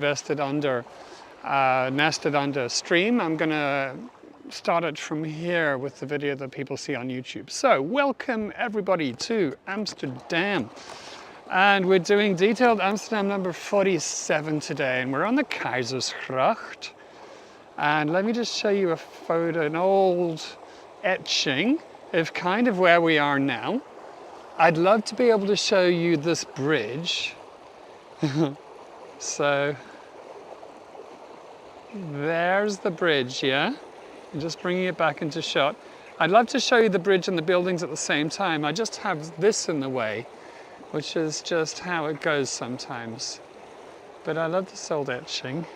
nested under a stream. I'm going to start it from here with the video that people see on YouTube. So, welcome everybody to Amsterdam. And we're doing detailed Amsterdam number 47 today, and we're on the Keizersgracht. And let me just show you a photo, an old etching of kind of where we are now. I'd love to be able to show you this bridge. So, there's the bridge, yeah? I'm just bringing it back into shot. I'd love to show you the bridge and the buildings at the same time. I just have this in the way, which is just how it goes sometimes. But I love this old etching.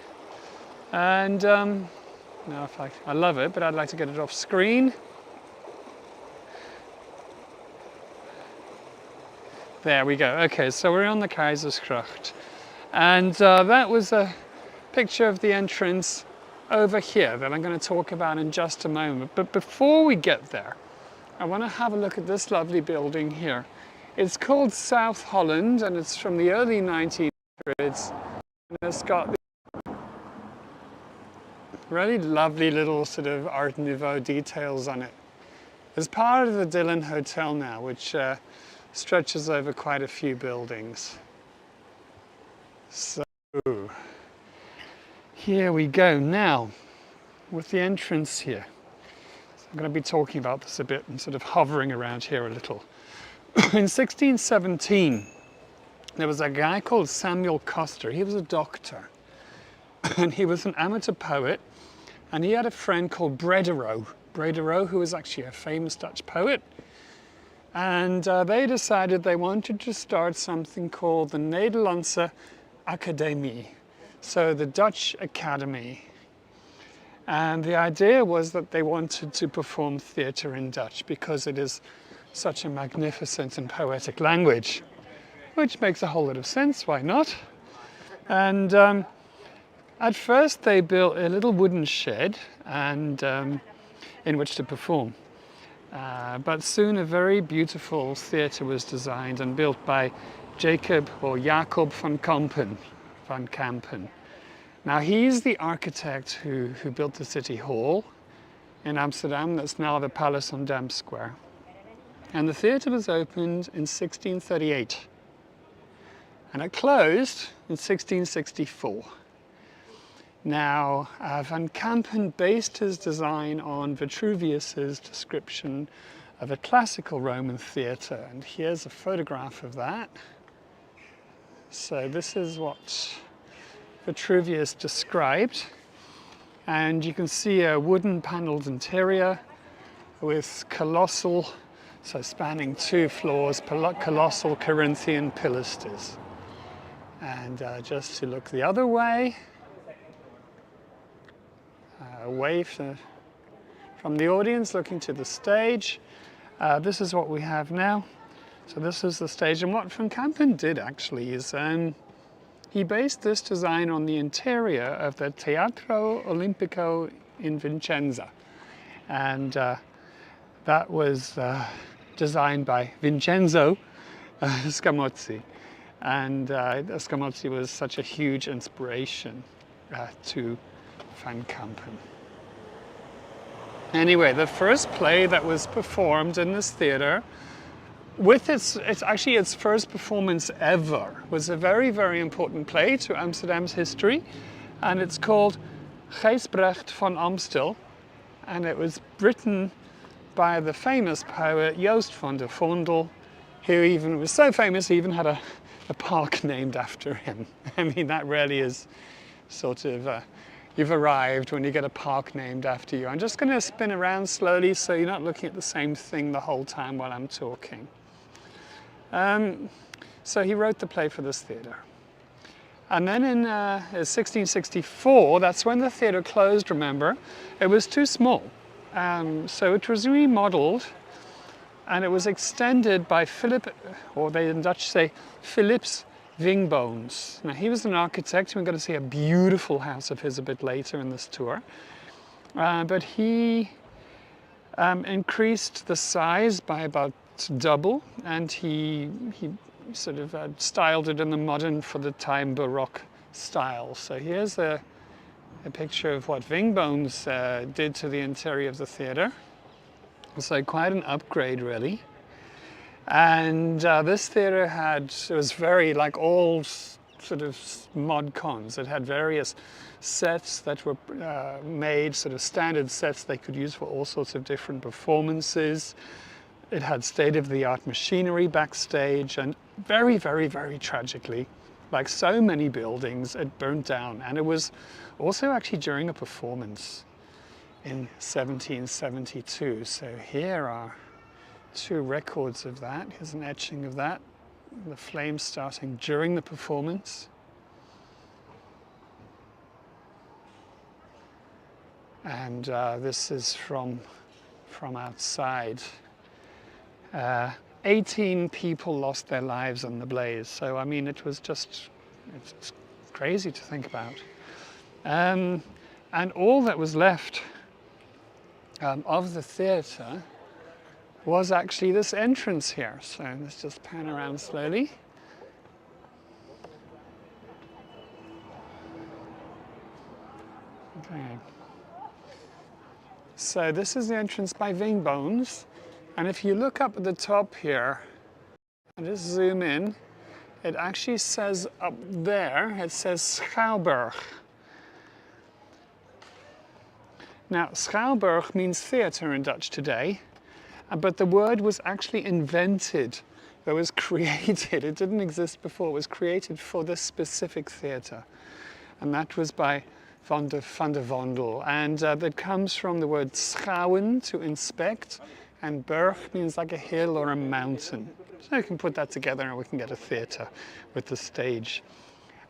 And, no, I love it, but I'd like to get it off screen. There we go. Okay, so we're on the Keizersgracht. And that was a picture of the entrance over here that I'm going to talk about in just a moment. But before we get there, I want to have a look at this lovely building here. It's called South Holland, and it's from the early 1900s. And it's got really lovely little sort of Art Nouveau details on it. It's part of the Dillon Hotel now, which stretches over quite a few buildings. So here we go now with the entrance here. So I'm going to be talking about this a bit and sort of hovering around here a little. In 1617, there was a guy called Samuel Coster. He was a doctor, and he was an amateur poet, and he had a friend called Brederode, who was actually a famous Dutch poet. And they decided they wanted to start something called the Nederlandse Academie, so the Dutch Academy. And the idea was that they wanted to perform theatre in Dutch because it is such a magnificent and poetic language, which makes a whole lot of sense, why not? And at first they built a little wooden shed and in which to perform. But soon a very beautiful theatre was designed and built by Jacob van Kampen. Now he's the architect who built the City Hall in Amsterdam, that's now the Palace on Dam Square. And the theatre was opened in 1638 and it closed in 1664. Now, Van Kampen based his design on Vitruvius's description of a classical Roman theatre, and here's a photograph of that. So this is what Vitruvius described, and you can see a wooden panelled interior with colossal, so spanning 2 floors, colossal Corinthian pilasters. And just to look the other way, away from the audience, looking to the stage. This is what we have now. So this is the stage, and what Van Kampen did actually is he based this design on the interior of the Teatro Olimpico in Vicenza, and that was designed by Vincenzo Scamozzi, and Scamozzi was such a huge inspiration to Van Kampen. Anyway, the first play that was performed in this theatre, with it's actually its first performance ever, was a very, very important play to Amsterdam's history, and it's called Gijsbrecht van Amstel, and it was written by the famous poet Joost van der Vondel, who even was so famous he even had a park named after him. I mean, that really is sort of you've arrived when you get a park named after you. I'm just going to spin around slowly so you're not looking at the same thing the whole time while I'm talking. So he wrote the play for this theatre. And then in 1664, that's when the theatre closed, remember. It was too small. So it was remodeled, and it was extended by Philip, or they in Dutch say Philips Wingboons. Now he was an architect. We're going to see a beautiful house of his a bit later in this tour. But he increased the size by about double, and he sort of styled it in the modern, for the time, Baroque style. So here's a picture of what Wingbones did to the interior of the theatre. So quite an upgrade, really. And this theatre it was very like all sort of mod cons. It had various sets that were made, sort of standard sets they could use for all sorts of different performances. It had state-of-the-art machinery backstage, and very, very, very tragically, like so many buildings, it burnt down. And it was also actually during a performance in 1772. So here are two records of that. Here's an etching of that. The flames starting during the performance. And this is from outside. 18 people lost their lives in the blaze. So, I mean, it's crazy to think about. And all that was left of the theatre was actually this entrance here. So let's just pan around slowly. Okay. So this is the entrance by Wingbones. And if you look up at the top here, and just zoom in, it actually says up there, it says Schouwburg. Now, Schouwburg means theatre in Dutch today, but the word was actually invented. It was created. It didn't exist before. It was created for this specific theatre. And that was by van de Vondel. And that comes from the word schouwen, to inspect, and berg means like a hill or a mountain. So you can put that together and we can get a theatre with the stage.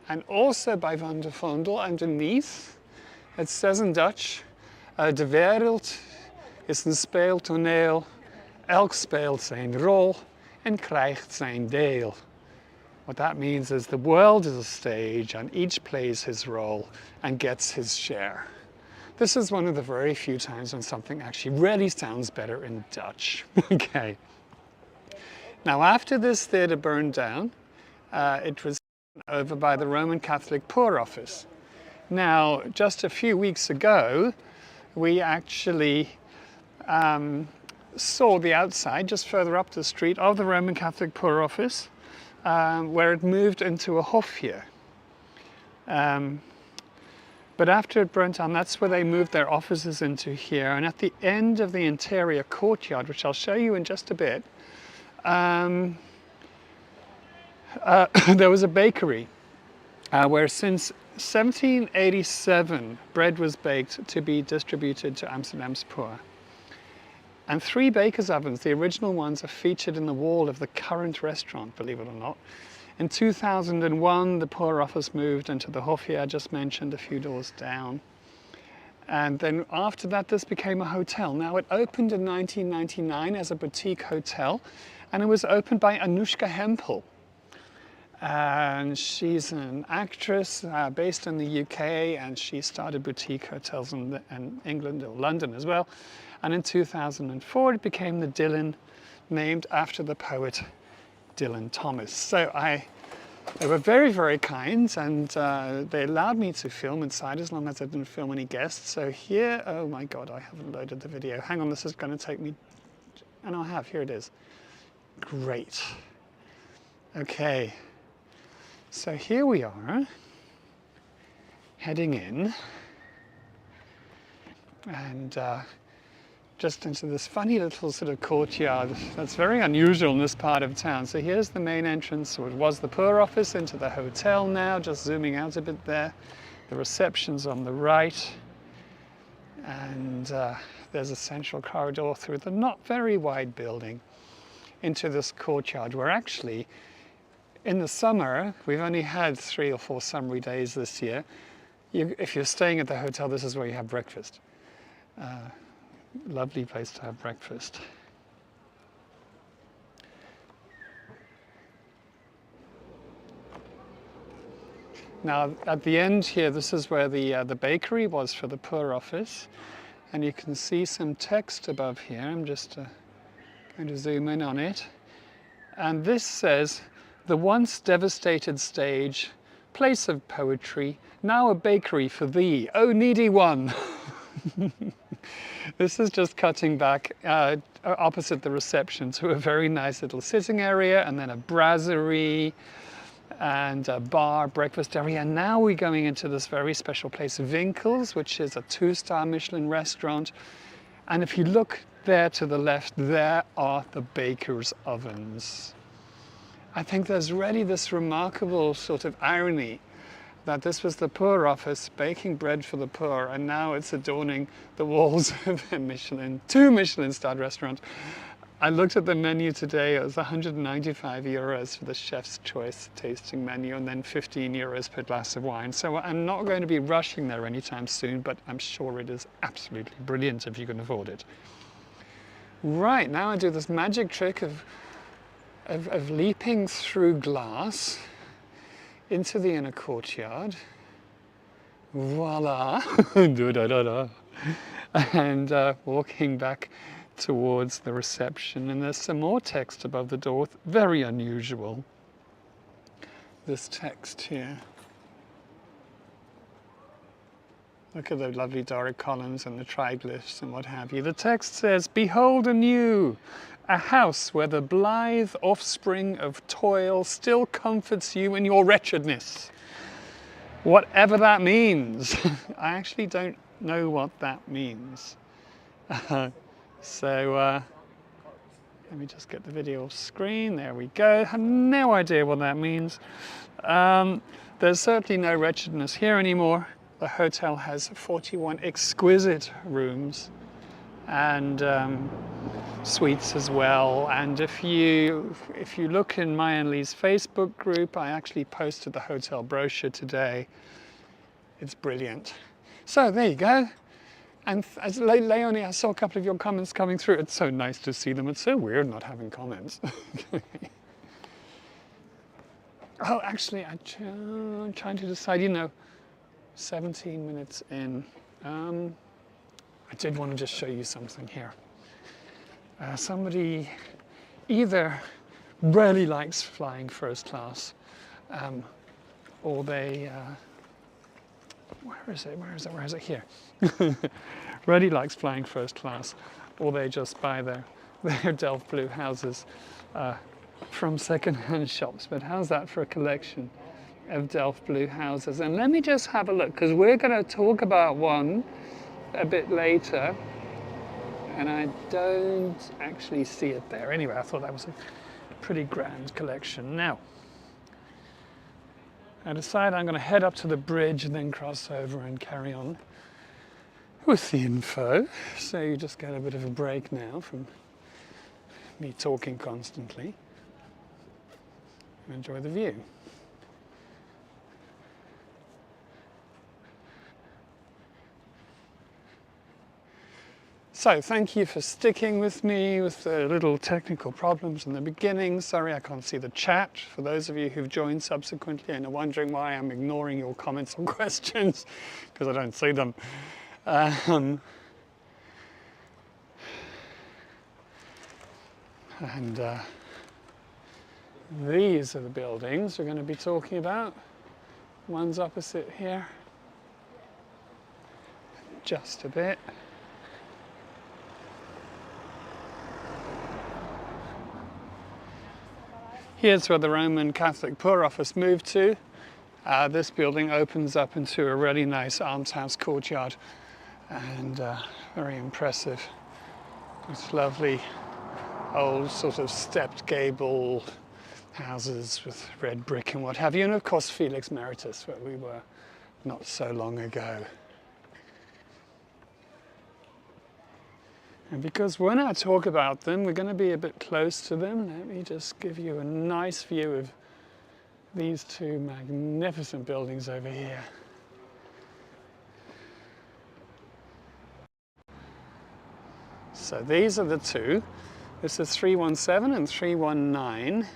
And also by van de Vondel underneath, it says in Dutch, de wereld is een speeltoneel, elk speelt zijn rol en krijgt zijn deel. What that means is the world is a stage and each plays his role and gets his share. This is one of the very few times when something actually really sounds better in Dutch. Okay. Now, after this theatre burned down, it was taken over by the Roman Catholic Poor Office. Now, just a few weeks ago, we actually saw the outside, just further up the street, of the Roman Catholic Poor Office, where it moved into a hof here. But after it burnt down, that's where they moved their offices into here. And at the end of the interior courtyard, which I'll show you in just a bit, there was a bakery where since 1787 bread was baked to be distributed to Amsterdam's poor. And 3 bakers' ovens, the original ones, are featured in the wall of the current restaurant, believe it or not. In 2001, the Poor Office moved into the Hofje I just mentioned, a few doors down. And then after that, this became a hotel. Now, it opened in 1999 as a boutique hotel, and it was opened by Anoushka Hempel. And she's an actress based in the UK, and she started boutique hotels in England or London as well. And in 2004, it became the Dylan, named after the poet Dylan Thomas. So they were very, very kind, and they allowed me to film inside as long as I didn't film any guests. So here, oh my God, I haven't loaded the video. Hang on, this is going to take me, and I have, here it is. Great. Okay, so here we are, heading in, and just into this funny little sort of courtyard that's very unusual in this part of town. So here's the main entrance, or it was the Poor Office, into the hotel now, just zooming out a bit there. The reception's on the right, and there's a central corridor through the not very wide building into this courtyard, where actually in the summer, we've only had 3 or 4 summery days this year. If you're staying at the hotel, this is where you have breakfast. Lovely place to have breakfast. Now, at the end here, this is where the bakery was for the Poor Office, and you can see some text above here. I'm just going to zoom in on it, and this says, "The once devastated stage place of poetry, now a bakery for thee, oh needy one. This is just cutting back opposite the reception to a very nice little sitting area, and then a brasserie and a bar, breakfast area. And now we're going into this very special place, Winkels, which is a 2-star Michelin restaurant. And if you look there to the left, there are the baker's ovens. I think there's really this remarkable sort of irony that this was the poor office baking bread for the poor, and now it's adorning the walls of a two Michelin-starred restaurant. I looked at the menu today. It was 195 euros for the chef's choice tasting menu, and then 15 euros per glass of wine. So I'm not going to be rushing there anytime soon, but I'm sure it is absolutely brilliant if you can afford it. Right, now I do this magic trick of leaping through glass into the inner courtyard. Voila! And walking back towards the reception, and there's some more text above the door, very unusual. This text here. Look at the lovely Doric columns and the triglyphs and what have you. The text says, "Behold anew, a house where the blithe offspring of toil still comforts you in your wretchedness." Whatever that means. I actually don't know what that means. So let me just get the video off screen. There we go. I have no idea what that means. There's certainly no wretchedness here anymore. The hotel has 41 exquisite rooms and suites as well. And if you look in Maya and Lee's Facebook group, I actually posted the hotel brochure today. It's brilliant. So there you go. And as Leonie, I saw a couple of your comments coming through. It's so nice to see them. It's so weird not having comments. Oh, actually, I'm trying to decide, 17 minutes in. I did want to just show you something here. Somebody either really likes flying first class, or they, where is it? Here. Really likes flying first class, or they just buy their Delft Blue houses from second-hand shops. But how's that for a collection of Delft Blue houses? And let me just have a look, because we're going to talk about one a bit later, and I don't actually see it there. Anyway, I thought that was a pretty grand collection. Now, I decide I'm going to head up to the bridge and then cross over and carry on with the info. So you just get a bit of a break now from me talking constantly. Enjoy the view. So thank you for sticking with me with the little technical problems in the beginning. Sorry I can't see the chat. For those of you who've joined subsequently and are wondering why I'm ignoring your comments or questions, because I don't see them. These are the buildings we're going to be talking about. One's opposite here, just a bit. Here's where the Roman Catholic Poor Office moved to. This building opens up into a really nice almshouse courtyard, and very impressive. It's lovely old sort of stepped gable houses with red brick and what have you, and of course Felix Meritus, where we were not so long ago. And because when I talk about them, we're going to be a bit close to them, let me just give you a nice view of these two magnificent buildings over here. So these are the two. This is 317 and 319.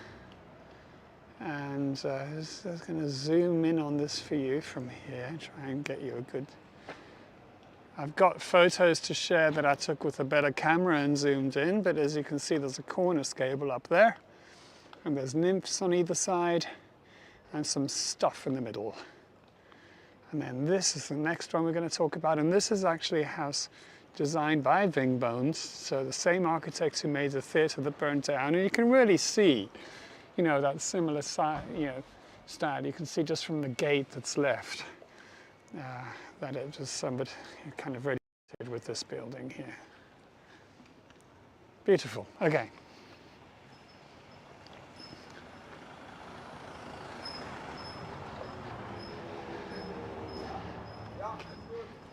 And just going to zoom in on this for you from here, try and get you a good... I've got photos to share that I took with a better camera and zoomed in, but as you can see there's a cornice gable up there, and there's nymphs on either side, and some stuff in the middle. And then this is the next one we're going to talk about, and this is actually a house designed by Vingbones, so the same architects who made the theatre that burnt down. And you can really see, you know, that similar style. You can see just from the gate that's left that it was somebody kind of really did with this building here. Beautiful. Okay.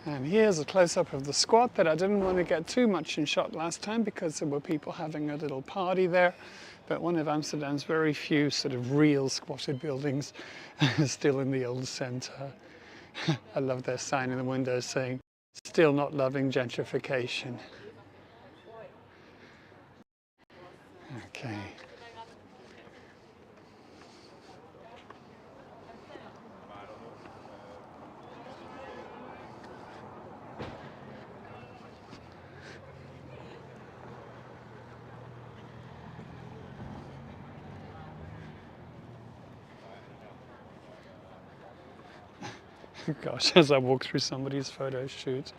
And here's a close-up of the squat that I didn't want to get too much in shot last time because there were people having a little party there. But one of Amsterdam's very few sort of real squatted buildings is still in the old centre. I love their sign in the window saying, "Still not loving gentrification." Okay. Gosh, as I walk through somebody's photo shoot.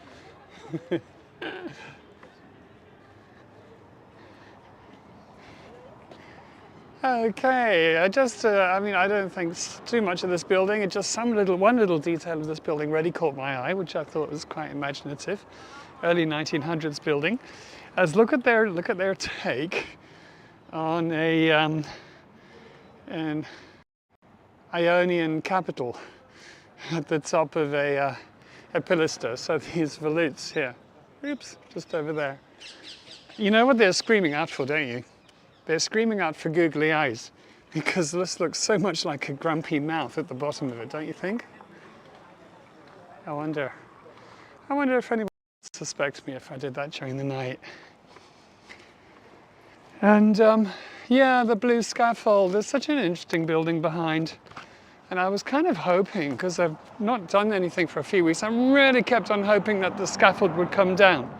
Okay, I don't think too much of this building. It's just one little detail of this building really caught my eye, which I thought was quite imaginative. Early 1900s building. Look at their take on an Ionian capital at the top of a pilaster. So these volutes here, oops, just over there. You know what they're screaming out for, don't you? They're screaming out for googly eyes, because this looks so much like a grumpy mouth at the bottom of it, don't you think? I wonder if anyone would suspect me if I did that during the night. And yeah, the blue scaffold. There's such an interesting building behind. And I was kind of hoping, because I've not done anything for a few weeks, I really kept on hoping that the scaffold would come down,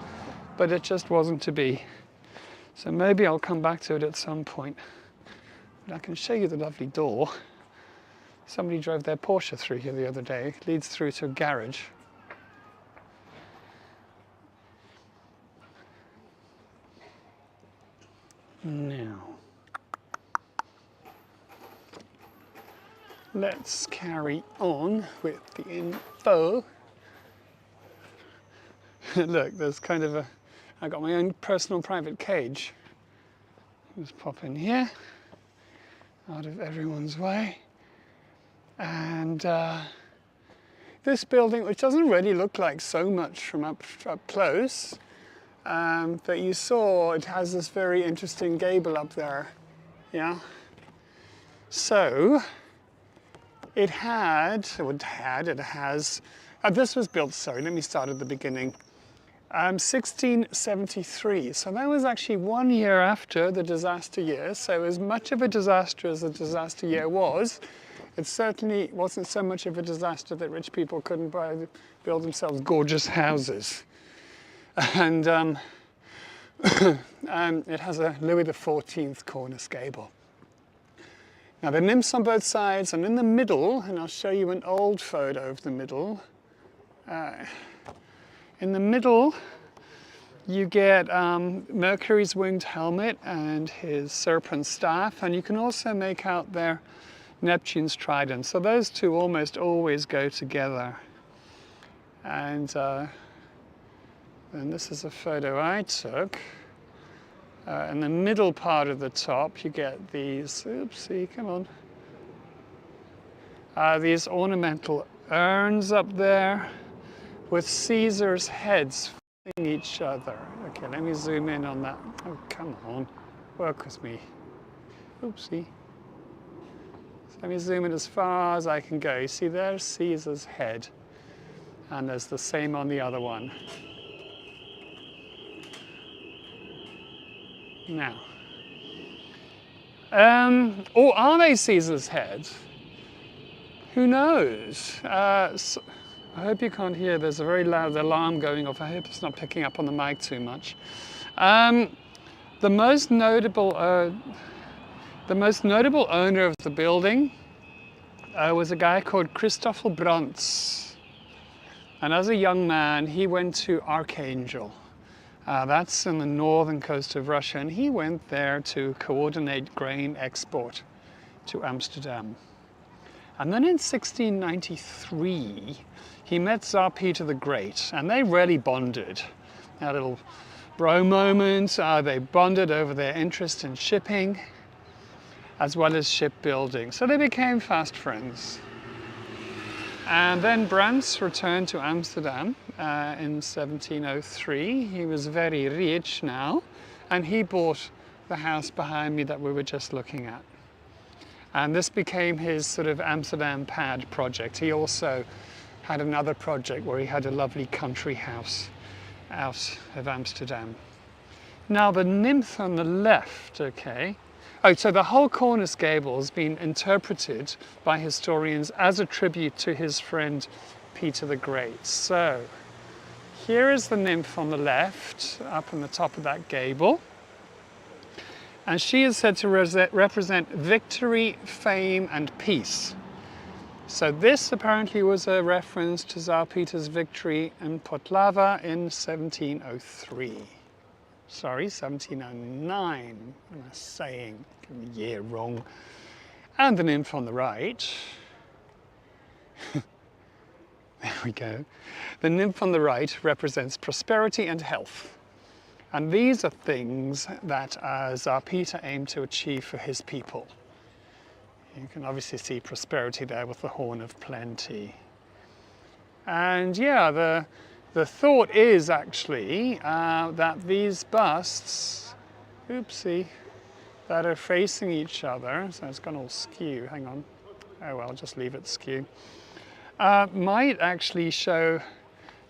but it just wasn't to be. So maybe I'll come back to it at some point. But I can show you the lovely door. Somebody drove their Porsche through here the other day. It leads through to a garage. Now, let's carry on with the info. Look, there's kind of I got my own personal private cage. Just pop in here, out of everyone's way. And this building, which doesn't really look like so much from up close, but you saw it has this very interesting gable up there. Yeah. So it has, this was built, sorry, let me start at the beginning. 1673, so that was actually 1 year after the disaster year, so as much of a disaster as the disaster year was, it certainly wasn't so much of a disaster that rich people couldn't build themselves gorgeous houses. And it has a Louis XIV cornice gable. Now the nymphs on both sides, and in the middle, and I'll show you an old photo of the middle. In the middle, you get Mercury's winged helmet and his serpent staff, and you can also make out there Neptune's trident. So those two almost always go together. And this is a photo I took. In the middle part of the top, you get these, oopsie, come on. These ornamental urns up there, with Caesar's heads facing each other. Okay, let me zoom in on that. Oh, come on, work with me. Oopsie. So let me zoom in as far as I can go. You see there's Caesar's head, and there's the same on the other one. Now, or are they Caesar's heads? Who knows? I hope you can't hear, there's a very loud alarm going off. I hope it's not picking up on the mic too much. The most notable owner of the building was a guy called Christoffel Brunt. And as a young man, he went to Archangel. That's in the northern coast of Russia, and he went there to coordinate grain export to Amsterdam. And then in 1693, he met Tsar Peter the Great, and they really bonded. A little bro moment, they bonded over their interest in shipping, as well as shipbuilding. So they became fast friends. And then Brunt returned to Amsterdam in 1703. He was very rich now, and he bought the house behind me that we were just looking at. And this became his sort of Amsterdam pad project. He also had another project where he had a lovely country house out of Amsterdam. Now the nymph on the left, okay. Oh, so the whole cornice gable has been interpreted by historians as a tribute to his friend Peter the Great. So here is the nymph on the left, up on the top of that gable. And she is said to represent victory, fame, and peace. So this apparently was a reference to Tsar Peter's victory in Poltava in 1703. Sorry, 1709, what am I saying? Get the year wrong. And the nymph on the right. There we go. The nymph on the right represents prosperity and health. And these are things that Tsar Peter aimed to achieve for his people. You can obviously see prosperity there with the horn of plenty. And yeah, the thought is actually that these busts, oopsie, that are facing each other, so it's gone all skew, hang on, oh well, just leave it skew, might actually show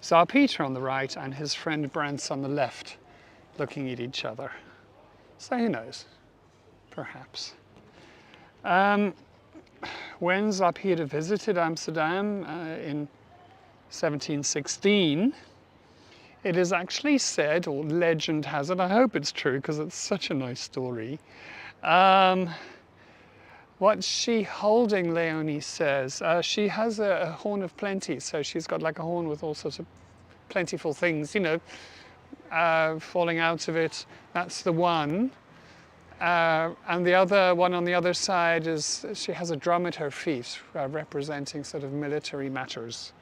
Tsar Peter on the right and his friend Brunt on the left, looking at each other. So who knows, perhaps. When Tsar Peter visited Amsterdam in 1716, it is actually said, or legend has it, I hope it's true because it's such a nice story. What's she holding, Leonie says? She has a horn of plenty, so she's got like a horn with all sorts of plentiful things, you know, falling out of it. That's the one. And the other one on the other side is, she has a drum at her feet, representing sort of military matters.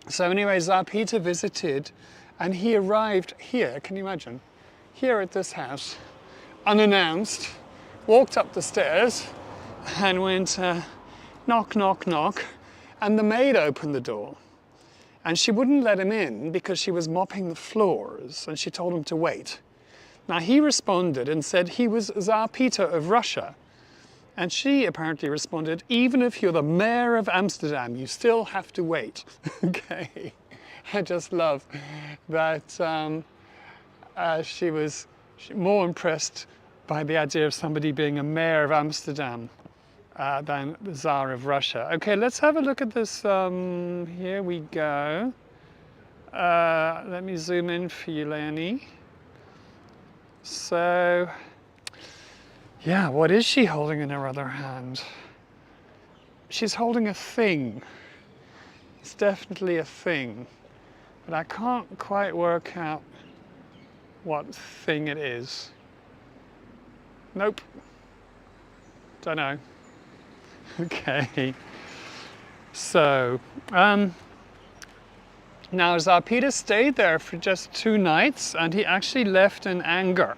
So anyway, Tsar Peter visited, and he arrived here, can you imagine? Here at this house, unannounced, walked up the stairs, and went knock, knock, knock, and the maid opened the door. And she wouldn't let him in because she was mopping the floors, and she told him to wait. Now he responded and said he was Tsar Peter of Russia. And she apparently responded, even if you're the mayor of Amsterdam, you still have to wait. Okay, I just love that she was more impressed by the idea of somebody being a mayor of Amsterdam than the Tsar of Russia. Okay, let's have a look at this. Here we go. Let me zoom in for you, Leonie. So, yeah, what is she holding in her other hand? She's holding a thing. It's definitely a thing, but I can't quite work out what thing it is. Nope. Don't know. Okay. So, now Tsar Peter stayed there for just 2 nights, and he actually left in anger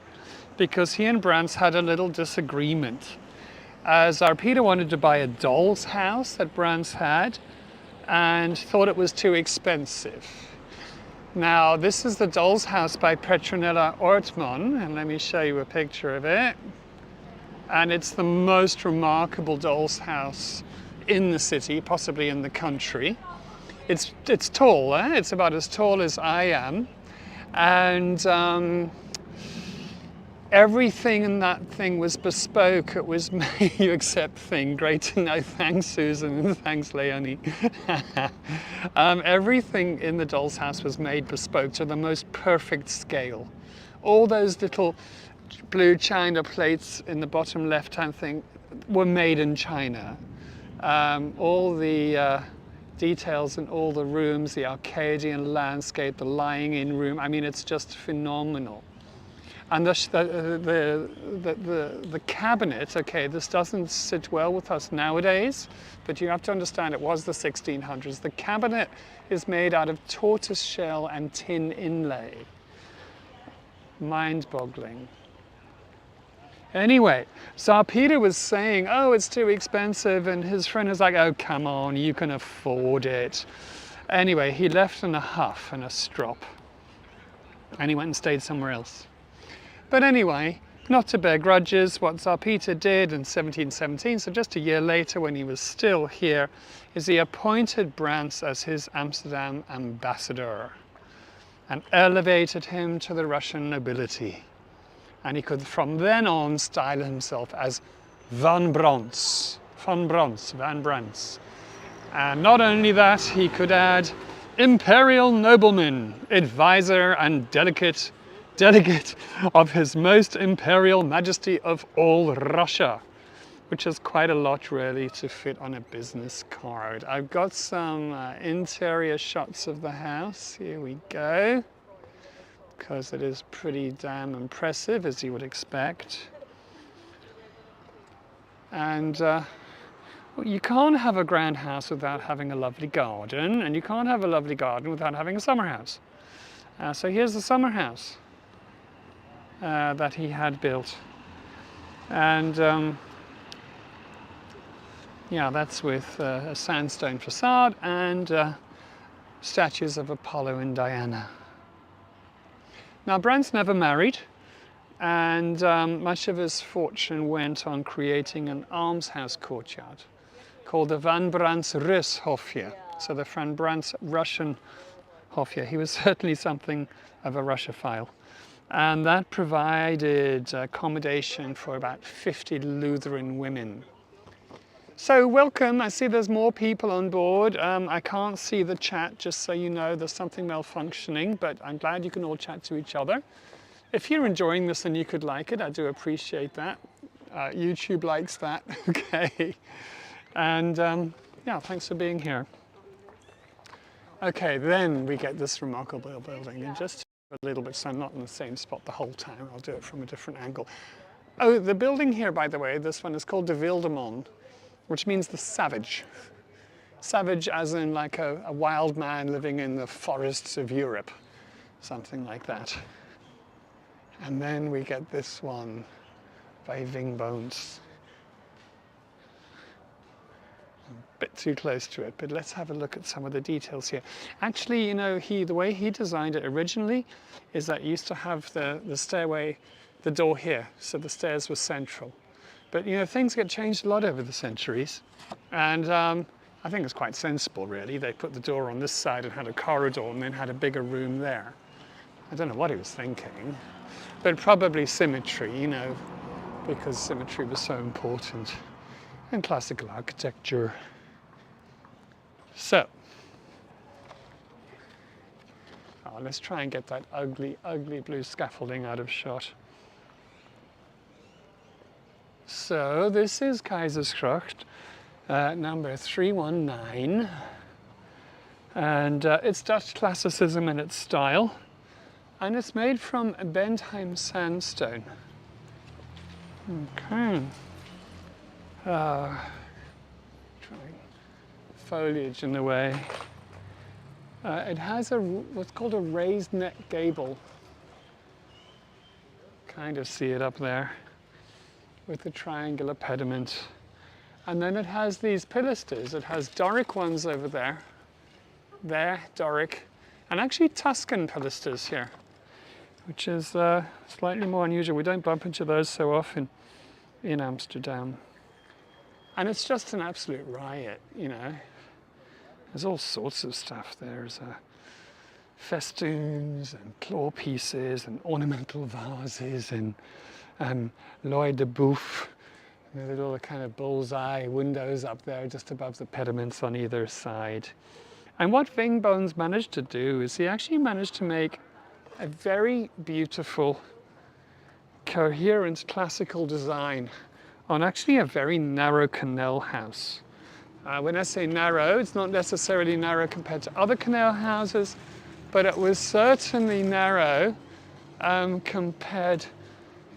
because he and Brunt had a little disagreement. Tsar Peter wanted to buy a doll's house that Brunt had and thought it was too expensive. Now this is the doll's house by Petronella Ortmann, and let me show you a picture of it. And it's the most remarkable doll's house in the city, possibly in the country. It's tall, eh? It's about as tall as I am, and everything in that thing was bespoke. It was made, you accept thing, great to know. Thanks, Susan, and thanks, Leonie. Everything in the doll's house was made bespoke to the most perfect scale. All those little blue china plates in the bottom left-hand thing were made in China. all the details in all the rooms, the Arcadian landscape, the lying-in room. I mean, it's just phenomenal. And the cabinet, okay, this doesn't sit well with us nowadays, but you have to understand it was the 1600s. The cabinet is made out of tortoise shell and tin inlay. Mind-boggling. Anyway, Tsar Peter was saying, oh, it's too expensive, and his friend was like, oh, come on, you can afford it. Anyway, he left in a huff and a strop, and he went and stayed somewhere else. But anyway, not to bear grudges, what Tsar Peter did in 1717, so just a year later when he was still here, is he appointed Brunt as his Amsterdam ambassador and elevated him to the Russian nobility. And he could from then on style himself as Van Brunts, Van Brunts. And not only that, he could add imperial nobleman, advisor and delegate of His Most Imperial Majesty of all Russia, which is quite a lot really to fit on a business card. I've got some interior shots of the house. Here we go, because it is pretty damn impressive, as you would expect. And you can't have a grand house without having a lovely garden, and you can't have a lovely garden without having a summer house. So here's the summer house that he had built. And yeah, that's with a sandstone facade and statues of Apollo and Diana. Now, Brunt's never married, and much of his fortune went on creating an almshouse courtyard called the Van Brandt's Rushofje, so the Van Brandt's Russian Hofje. He was certainly something of a Russophile. And that provided accommodation for about 50 Lutheran women. So welcome, I see there's more people on board. I can't see the chat, just so you know, there's something malfunctioning, but I'm glad you can all chat to each other. If you're enjoying this and you could like it, I do appreciate that. YouTube likes that, okay. And yeah, thanks for being here. Okay, then we get this remarkable building, and just a little bit, so I'm not in the same spot the whole time, I'll do it from a different angle. Oh, the building here, by the way, this one is called de Wildeman, which means the savage. Savage as in like a wild man living in the forests of Europe, something like that. And then we get this one, Waving Bones. A bit too close to it, but let's have a look at some of the details here. Actually, you know, the way he designed it originally is that you used to have the stairway, the door here, so the stairs were central. But you know, things get changed a lot over the centuries, and I think it's quite sensible, really. They put the door on this side and had a corridor, and then had a bigger room there. I don't know what he was thinking, but probably symmetry, you know, because symmetry was so important in classical architecture. So, let's try and get that ugly, ugly blue scaffolding out of shot. So this is Kaisersgracht, number 319, and it's Dutch classicism in its style, and it's made from Bentheim sandstone. Okay. Foliage in the way. It has what's called a raised neck gable. Kind of see it up there with the triangular pediment. And then it has these pilasters. It has Doric ones over there. There, Doric. And actually Tuscan pilasters here, which is slightly more unusual. We don't bump into those so often in Amsterdam. And it's just an absolute riot, you know. There's all sorts of stuff. There's festoons and claw pieces and ornamental vases and l'œil de boeuf. There's all the kind of bullseye windows up there just above the pediments on either side. And what Vingbones managed to do is he actually managed to make a very beautiful, coherent classical design on actually a very narrow canal house. When I say narrow, it's not necessarily narrow compared to other canal houses, but it was certainly narrow compared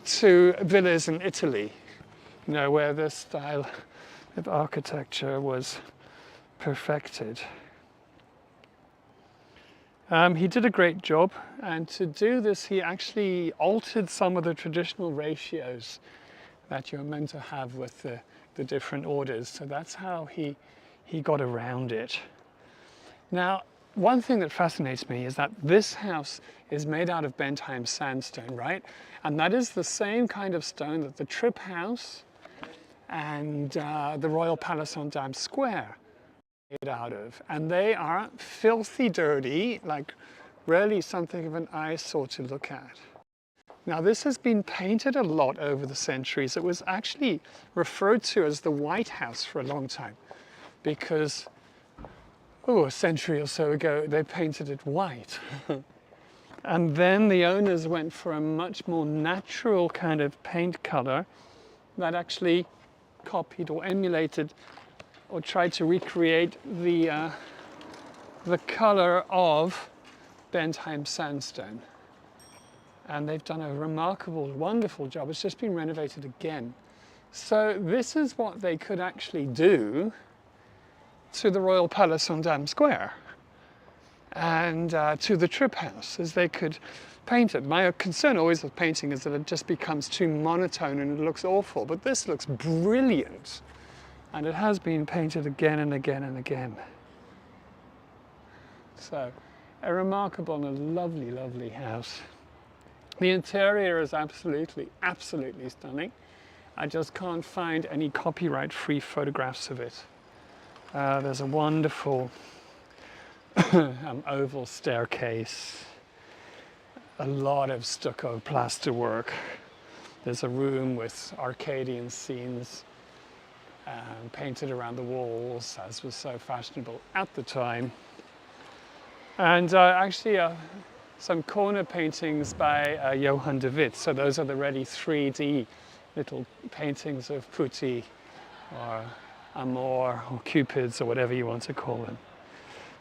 to villas in Italy, you know, where this style of architecture was perfected. He did a great job, and to do this he actually altered some of the traditional ratios that you're meant to have with the different orders. So that's how he got around it. Now, one thing that fascinates me is that this house is made out of Bentheim sandstone, right? And that is the same kind of stone that the Tripp House and the Royal Palace on Dam Square made out of. And they are filthy dirty, like really something of an eyesore to look at. Now this has been painted a lot over the centuries. It was actually referred to as the White House for a long time because, a century or so ago, they painted it white. And then the owners went for a much more natural kind of paint color that actually copied or emulated or tried to recreate the color of Bentheim sandstone. And they've done a remarkable, wonderful job. It's just been renovated again. So this is what they could actually do to the Royal Palace on Dam Square and to the Tripp House, as they could paint it. My concern always with painting is that it just becomes too monotone and it looks awful, but this looks brilliant. And it has been painted again and again and again. So, a remarkable and a lovely, lovely house. The interior is absolutely, absolutely stunning. I just can't find any copyright-free photographs of it. There's a wonderful oval staircase, a lot of stucco plasterwork. There's a room with Arcadian scenes painted around the walls, as was so fashionable at the time. And actually some corner paintings by Johann de Witt. So those are the ready 3D little paintings of putti or Amor or Cupids or whatever you want to call them.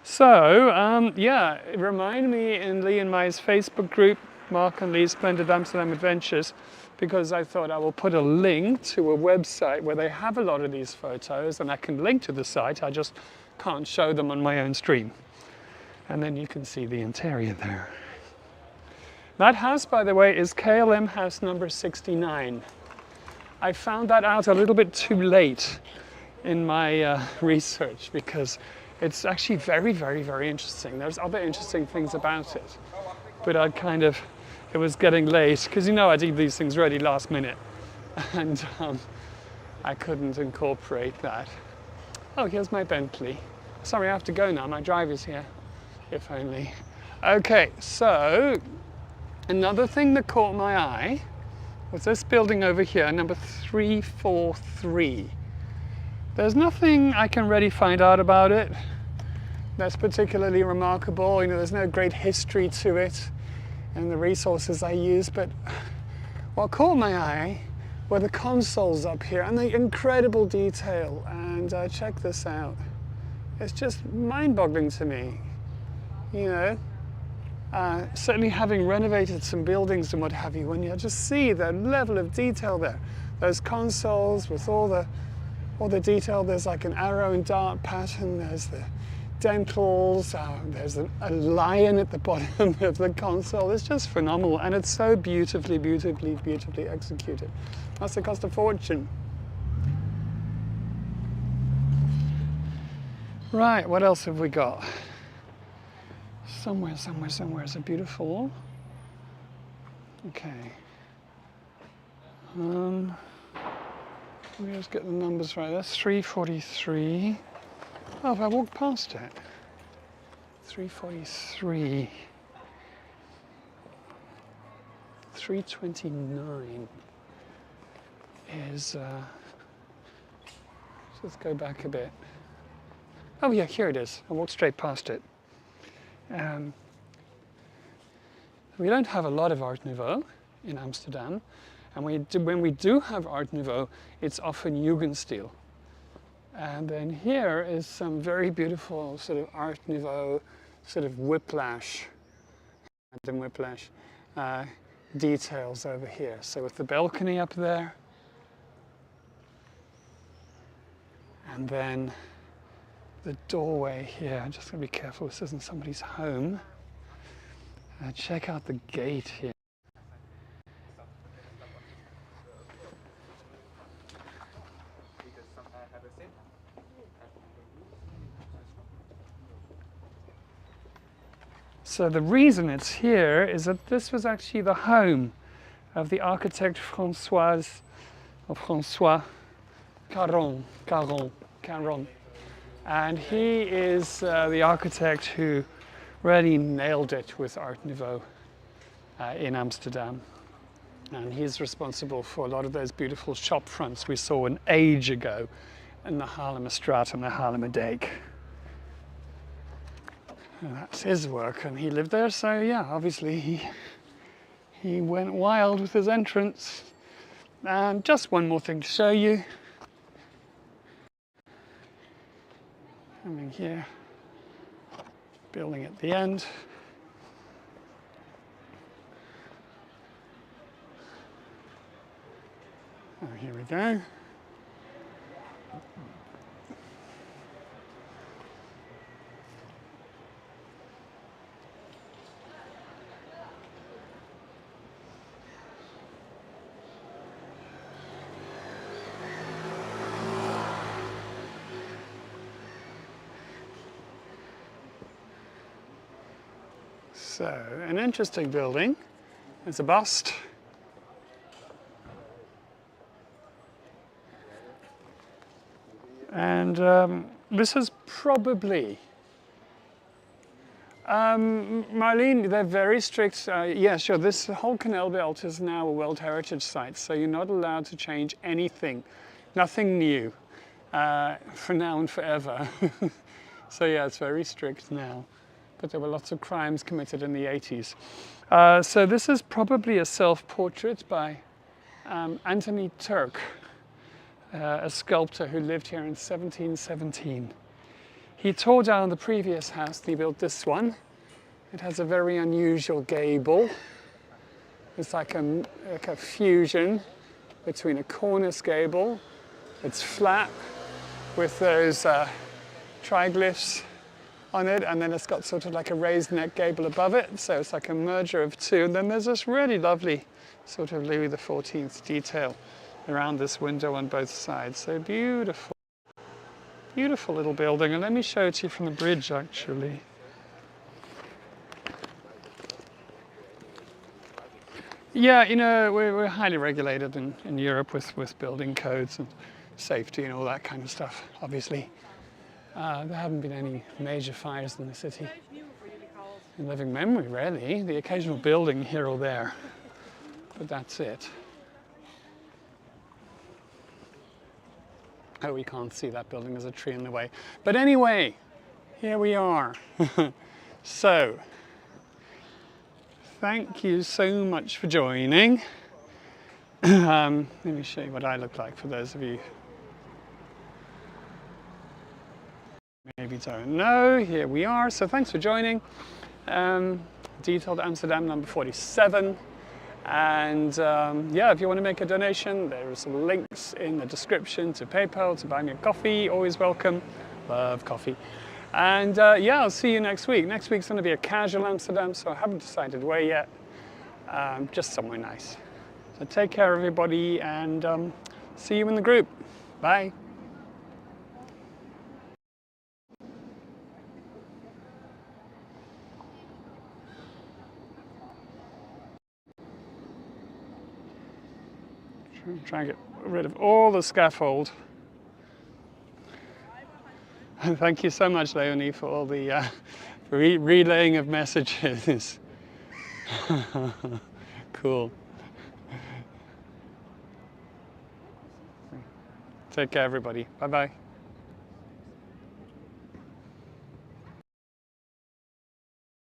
So yeah, remind me in Lee and Mai's Facebook group, Mark and Lee's Splendid Amsterdam Adventures, because I thought I will put a link to a website where they have a lot of these photos, and I can link to the site, I just can't show them on my own stream. And then you can see the interior there. That house, by the way, is KLM house number 69. I found that out a little bit too late in my research because it's actually very, very, very interesting. There's other interesting things about it, but it was getting late because, you know, I did these things really last minute and I couldn't incorporate that. Oh, here's my Bentley. Sorry, I have to go now. My driver's here, if only. Okay, so another thing that caught my eye was this building over here, number 343. There's nothing I can really find out about it that's particularly remarkable. You know, there's no great history to it and the resources I use, but what caught my eye were the consoles up here and the incredible detail. And check this out. It's just mind-boggling to me, you know. Certainly having renovated some buildings and what have you, when you just see the level of detail there. Those consoles with all the detail, there's like an arrow and dart pattern, there's the dentals, there's a lion at the bottom of the console. It's just phenomenal, and it's so beautifully, beautifully, beautifully executed. Must have cost a fortune. Right, what else have we got? Somewhere is a beautiful. Okay. Let me just get the numbers right. That's 343. Oh, if I walk past it. 343. 329 is, let's go back a bit. Oh yeah, here it is. I walked straight past it. We don't have a lot of Art Nouveau in Amsterdam, and when we do have Art Nouveau, it's often Jugendstil. And then here is some very beautiful sort of Art Nouveau, sort of whiplash, random whiplash details over here. So with the balcony up there, and then the doorway here. I'm just going to be careful this isn't somebody's home. Check out the gate here. So the reason it's here is that this was actually the home of the architect François Caron. And he is the architect who really nailed it with Art Nouveau in Amsterdam. And he's responsible for a lot of those beautiful shop fronts we saw an age ago in the Haarlemmerstraat and the Haarlemmerdijk. And that's his work, and he lived there, so yeah, obviously he went wild with his entrance. And just one more thing to show you. Coming here, building at the end. Oh, here we go. So, an interesting building. There's a bust. And this is probably, Marlene, they're very strict. Yeah, sure, this whole canal belt is now a World Heritage Site, so you're not allowed to change anything, nothing new, for now and forever. So yeah, it's very strict now. But there were lots of crimes committed in the 80s. So this is probably a self-portrait by Anthony Turk, a sculptor who lived here in 1717. He tore down the previous house and he built this one. It has a very unusual gable. It's like a fusion between a cornice gable. It's flat with those triglyphs on it, and then it's got sort of like a raised neck gable above it, so it's like a merger of two. And then there's this really lovely sort of Louis XIV detail around this window on both sides. So beautiful, beautiful little building. And let me show it to you from the bridge, actually. Yeah, you know, we're highly regulated in Europe with building codes and safety and all that kind of stuff, obviously. There haven't been any major fires in the city in living memory, really. The occasional building here or there, but that's it. Oh, we can't see that building, there's a tree in the way. But anyway, here we are. So, thank you so much for joining. Let me show you what I look like for those of you maybe don't know. Here we are. So thanks for joining. Detailed Amsterdam number 47. And yeah, if you want to make a donation, there are some links in the description to PayPal, to buy me a coffee. Always welcome. Love coffee. And yeah, I'll see you next week. Next week's going to be a casual Amsterdam, so I haven't decided where yet. Just somewhere nice. So take care, everybody, and see you in the group. Bye. Try and get rid of all the scaffold. Thank you so much, Leonie, for all the relaying of messages. Cool. Take care, everybody. Bye-bye.